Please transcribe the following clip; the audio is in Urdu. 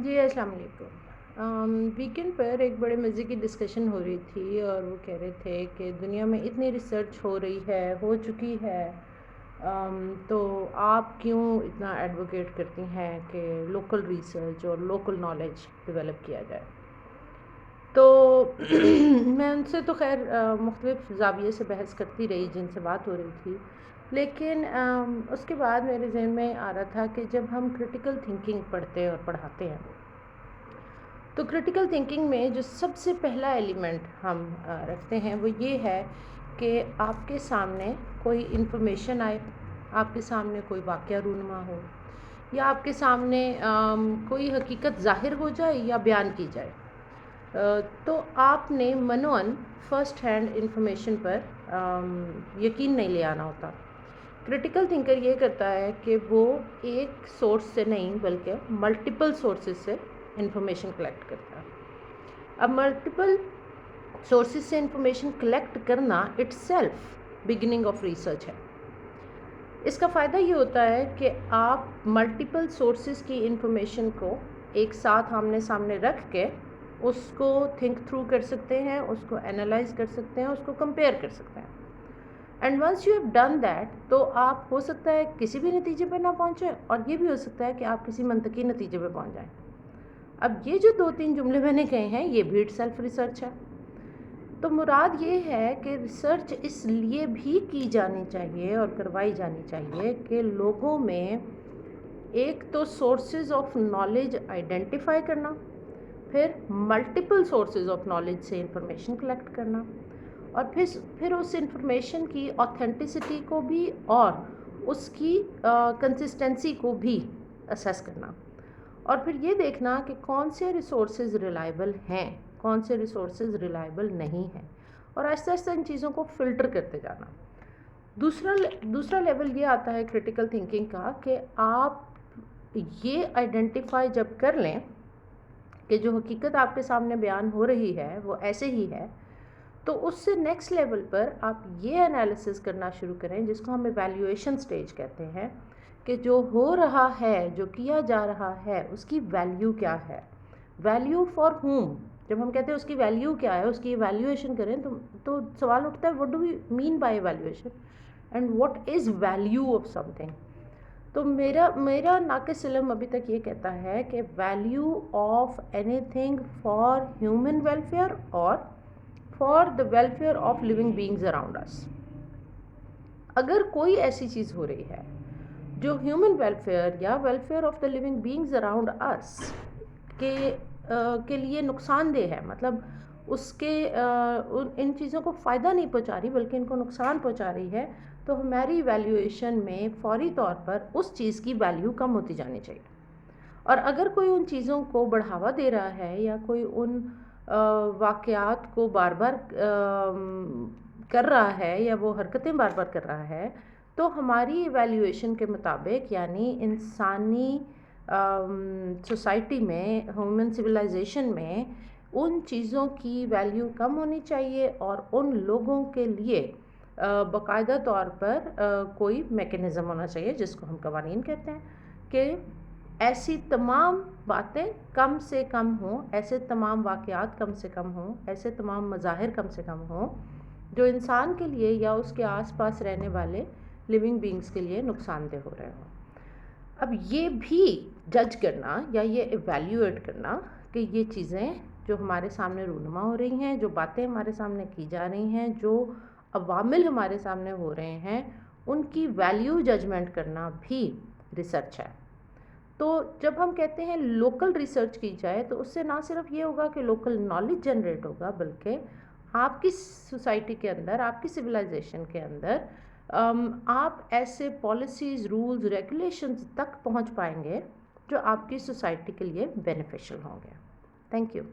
جی السلام علیکم۔ ویکینڈ پر ایک بڑے مزے کی ڈسکشن ہو رہی تھی اور وہ کہہ رہے تھے کہ دنیا میں اتنی ریسرچ ہو رہی ہے، ہو چکی ہے، تو آپ کیوں اتنا ایڈوکیٹ کرتی ہیں کہ لوکل ریسرچ اور لوکل نالج ڈیولپ کیا جائے؟ تو میں ان سے تو خیر مختلف زاویے سے بحث کرتی رہی جن سے بات ہو رہی تھی، لیکن اس کے بعد میرے ذہن میں آ رہا تھا کہ جب ہم کرٹیکل تھنکنگ پڑھتے اور پڑھاتے ہیں تو کرٹیکل تھنکنگ میں جو سب سے پہلا ایلیمنٹ ہم رکھتے ہیں وہ یہ ہے کہ آپ کے سامنے کوئی انفارمیشن آئے، آپ کے سامنے کوئی واقعہ رونما ہو، یا آپ کے سامنے کوئی حقیقت ظاہر ہو جائے یا بیان کی جائے، تو آپ نے منوً فرسٹ ہینڈ انفارمیشن پر یقین نہیں لے آنا ہوتا۔ کرٹیکل تھنکر یہ کرتا ہے کہ وہ ایک سورس سے نہیں بلکہ ملٹیپل سورسز سے انفارمیشن کلیکٹ کرتا ہے۔ اب ملٹیپل سورسز سے انفارمیشن کلیکٹ کرنا it self beginning of research ہے۔ اس کا فائدہ یہ ہوتا ہے کہ آپ ملٹیپل سورسز کی انفارمیشن کو ایک ساتھ آمنے سامنے رکھ کے اس کو تھنک تھرو کر سکتے ہیں، اس کو انالائز کر سکتے ہیں، اس کو کمپیئر کر سکتے ہیں۔ And once you have done that, تو آپ ہو سکتا ہے کسی بھی نتیجے پہ نہ پہنچے، اور یہ بھی ہو سکتا ہے کہ آپ کسی منطقی نتیجے پہ پہنچ جائیں۔ اب یہ جو 2-3 جملے میں نے کہے ہیں یہ بھی سیلف ریسرچ ہے۔ تو مراد یہ ہے کہ ریسرچ اس لیے بھی کی جانی چاہیے اور کروائی جانی چاہیے کہ لوگوں میں ایک تو سورسز آف نالج آئیڈینٹیفائی کرنا، پھر ملٹیپل سورسز آف نالج سے انفارمیشن کلیکٹ کرنا، اور پھر اس انفارمیشن کی آتھینٹسٹی کو بھی اور اس کی کنسسٹنسی کو بھی اسیس کرنا، اور پھر یہ دیکھنا کہ کون سے ریسورسز ریلائبل ہیں، کون سے ریسورسز ریلائبل نہیں ہیں، اور آہستہ آہستہ ان چیزوں کو فلٹر کرتے جانا۔ دوسرا لیول یہ آتا ہے کرٹیکل تھنکنگ کا کہ آپ یہ آئیڈینٹیفائی جب کر لیں کہ جو حقیقت آپ کے سامنے بیان ہو رہی ہے وہ ایسے ہی ہے، تو اس سے نیکسٹ لیول پر آپ یہ انالیسس کرنا شروع کریں جس کو ہم ایویلیویشن سٹیج کہتے ہیں، کہ جو ہو رہا ہے، جو کیا جا رہا ہے، اس کی ویلیو کیا ہے، ویلیو فار ہوم۔ جب ہم کہتے ہیں اس کی ویلیو کیا ہے، اس کی ایویلیویشن کریں تو سوال اٹھتا ہے what do we mean by evaluation and what is value of something. تو میرا ناقص علم ابھی تک یہ کہتا ہے کہ value of anything for human welfare اور for the welfare of living beings around us. اگر کوئی ایسی چیز ہو رہی ہے جو ہیومن ویلفیئر یا welfare of the living beings around us کے لیے نقصان دہ ہے، مطلب اس کے ان چیزوں کو فائدہ نہیں پہنچا رہی بلکہ ان کو نقصان پہنچا رہی ہے، تو ہماری ایویلیویشن میں فوری طور پر اس چیز کی ویلیو کم ہوتی جانی چاہیے۔ اور اگر کوئی ان چیزوں کو بڑھاوا دے رہا ہے یا کوئی ان واقعات کو بار بار کر رہا ہے یا وہ حرکتیں بار بار کر رہا ہے، تو ہماری ایویلیویشن کے مطابق، یعنی انسانی سوسائٹی میں، ہیومن سویلائزیشن میں، ان چیزوں کی ویلیو کم ہونی چاہیے اور ان لوگوں کے لیے باقاعدہ طور پر کوئی میکینزم ہونا چاہیے جس کو ہم قوانین کہتے ہیں، کہ ایسی تمام باتیں کم سے کم ہوں، ایسے تمام واقعات کم سے کم ہوں، ایسے تمام مظاہر کم سے کم ہوں جو انسان کے لیے یا اس کے آس پاس رہنے والے لیونگ بینگز کے لیے نقصان دہ ہو رہے ہوں۔ اب یہ بھی جج کرنا یا یہ ایویلیویٹ کرنا کہ یہ چیزیں جو ہمارے سامنے رونما ہو رہی ہیں، جو باتیں ہمارے سامنے کی جا رہی ہیں، جو عوامل ہمارے سامنے ہو رہے ہیں، ان کی ویلیو ججمنٹ کرنا بھی ریسرچ ہے۔ تو جب ہم کہتے ہیں لوکل ریسرچ کی جائے تو اس سے نہ صرف یہ ہوگا کہ لوکل نالج جنریٹ ہوگا، بلکہ آپ کی سوسائٹی کے اندر، آپ کی سویلائزیشن کے اندر آپ ایسے پالیسیز، رولز، ریگولیشنز تک پہنچ پائیں گے جو آپ کی سوسائٹی کے لیے بینیفیشل ہوں گے۔ Thank you.